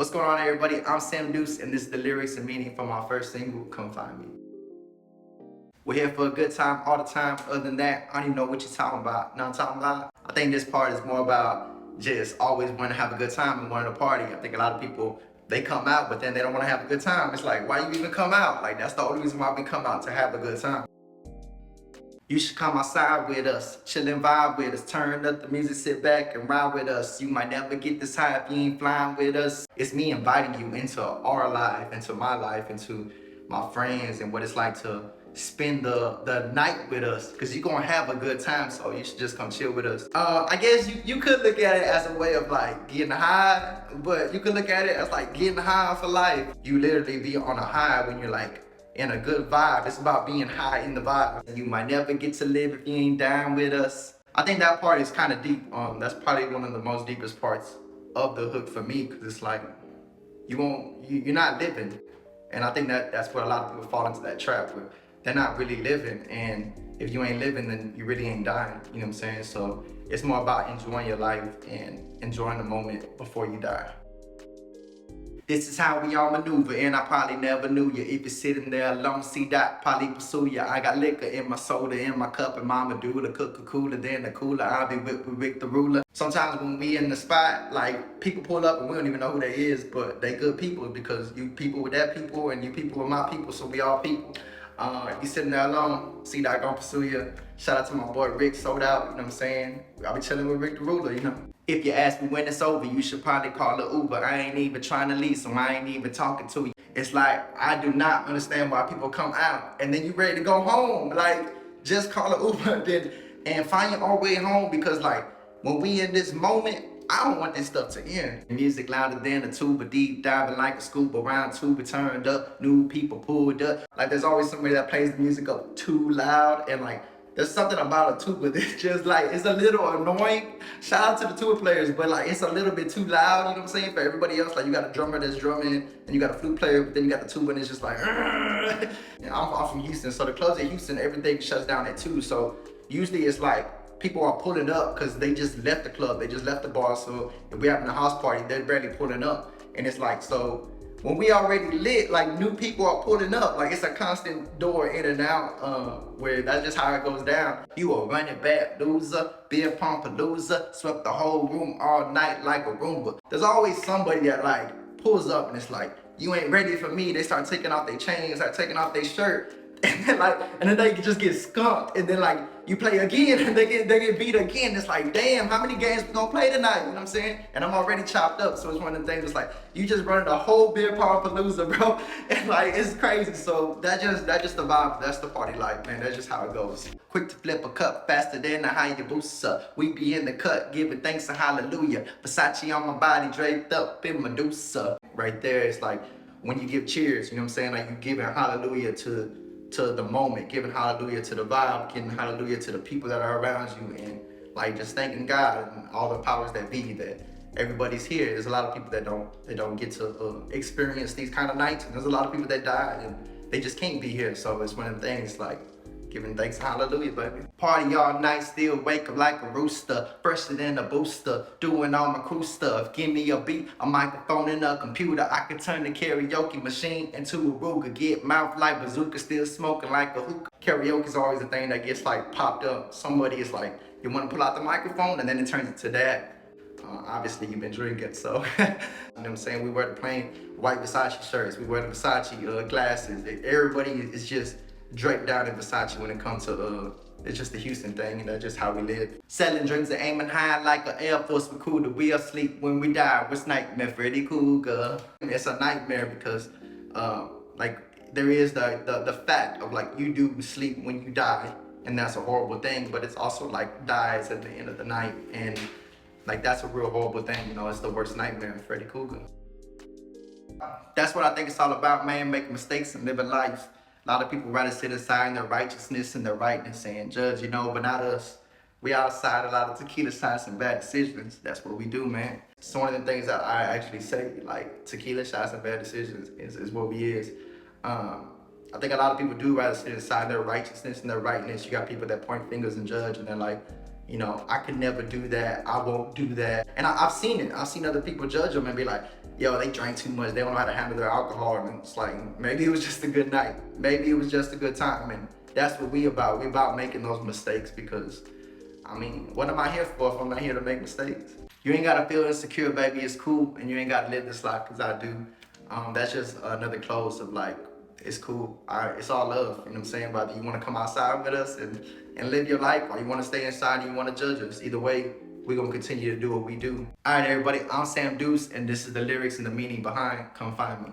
What's going on, everybody? I'm Sam Duce, and this is the lyrics and meaning for my first single, Come Find Me. We're here for a good time all the time. Other than that, I don't even know what you're talking about. Know what I'm talking about? I think this part is more about just always wanting to have a good time and wanting to party. I think a lot of people, they come out, but then they don't want to have a good time. It's like, why you even come out? Like, that's the only reason why we come out, to have a good time. You should come outside with us, chill and vibe with us, turn up the music, sit back and ride with us. You might never get this high if you ain't flying with us. It's me inviting you into our life, into my life, into my friends, and what it's like to spend the night with us, because you're gonna have a good time, so you should just come chill with us. I guess you could look at it as a way of like getting high, but you could look at it as like getting high for life. You literally be on a high when you're like in a good vibe. It's about being high in the vibe. You might never get to live if you ain't down with us. I think that part is kind of deep. That's probably one of the most deepest parts of the hook for me, because it's like you're not living. And I think that's where a lot of people fall into that trap, where they're not really living. And if you ain't living, then you really ain't dying. You know what I'm saying? So it's more about enjoying your life and enjoying the moment before you die. This is how we all maneuver, and I probably never knew you. If you're sitting there alone, see that, probably pursue ya. I got liquor in my soda, in my cup, and mama do the cook cooler, then the cooler. I'll be with Rick the ruler. Sometimes when we in the spot, like, people pull up and we don't even know who they is, but they good people, because you people with that people and you people with my people, so we all people. You sitting there alone, see that, gonna pursue you. Shout out to my boy Rick, sold out, you know what I'm saying? I'll be chilling with Rick the ruler, you know? If you ask me when it's over, you should probably call an Uber. I ain't even trying to leave, so I ain't even talking to you. It's like, I do not understand why people come out and then you ready to go home. Like, just call an Uber then and find your own way home, because like, when we in this moment, I don't want this stuff to end. Music louder than a tuba, deep diving like a scuba, round tuba turned up, new people pulled up. Like, there's always somebody that plays the music up too loud, and like, there's something about a tuba that's just like, it's a little annoying. Shout out to the tuba players, but like, it's a little bit too loud, you know what I'm saying? For everybody else, like, you got a drummer that's drumming, and you got a flute player, but then you got the tuba, and it's just like, yeah, I'm from Houston, so the clubs in Houston, everything shuts down at 2, so usually it's like, people are pulling up because they just left the club, they just left the bar, so if we're having a house party, they're barely pulling up, and it's like, so when we already lit, like, new people are pulling up. Like, it's a constant door in and out, where that's just how it goes down. You a running back loser, beer pump loser, swept the whole room all night like a Roomba. There's always somebody that like pulls up and it's like, you ain't ready for me. They start taking off their chains, start taking off their shirt. And then they just get skunked, and then like you play again and they get beat again. It's like, damn, how many games we gonna play tonight? You know what I'm saying? And I'm already chopped up, so it's one of the things. It's like, you just running the whole beer pong palooza, bro, and like, it's crazy. So that just the vibe. That's the party life, man. That's just how it goes. Quick to flip a cup, faster than the Hayabusa. We be in the cut, giving thanks and hallelujah. Versace on my body, draped up in Medusa. Right there, it's like when you give cheers. You know what I'm saying? Like, you giving hallelujah to the moment, giving hallelujah to the vibe, giving hallelujah to the people that are around you, and like just thanking God and all the powers that be, that everybody's here. There's a lot of people that don't get to experience these kind of nights, and there's a lot of people that die and they just can't be here. So it's one of the things, like, giving thanks, hallelujah, baby. Party all night, still wake up like a rooster, fresher than a booster, doing all my cool stuff. Give me a beat, a microphone, and a computer. I can turn the karaoke machine into a Ruger. Get mouth like bazooka, still smoking like a hookah. Karaoke is always a thing that gets like popped up. Somebody is like, you want to pull out the microphone, and then it turns into that. Obviously you've been drinking, so you know what I'm saying? We wear the plain white Versace shirts, we wear the Versace glasses. Everybody is just draped down in Versace when it comes to it's just the Houston thing, and that's just how we live. Selling drinks and aiming high like an Air Force recruiter. We asleep when we die. What's nightmare, Freddy Krueger? It's a nightmare because like, there is the fact of like, you do sleep when you die, and that's a horrible thing, but it's also like, dies at the end of the night, and like, that's a real horrible thing, you know? It's the worst nightmare, Freddy Krueger. That's what I think it's all about, man, making mistakes and living life. A lot of people rather sit inside in their righteousness and their rightness and judge, you know, but not us. We outside a lot of tequila shots and bad decisions. That's what we do, man. It's one of the things that I actually say, like, tequila shots and bad decisions is what we is. I think a lot of people do rather sit inside their righteousness and their rightness. You got people that point fingers and judge, and they're like, You know, I could never do that. I won't do that. And I've seen it. I've seen other people judge them and be like, yo, they drank too much. They don't know how to handle their alcohol. And it's like, maybe it was just a good night. Maybe it was just a good time. And that's what we about. We about making those mistakes because, I mean, what am I here for if I'm not here to make mistakes? You ain't gotta feel insecure, baby. It's cool. And you ain't gotta live this life because I do. That's just another close of like, it's cool. All right, it's all love. You know what I'm saying? Whether you want to come outside with us and live your life, or you want to stay inside and you want to judge us. Either way, we're going to continue to do what we do. All right, everybody. I'm Sam Duce, and this is the lyrics and the meaning behind Come Find Me.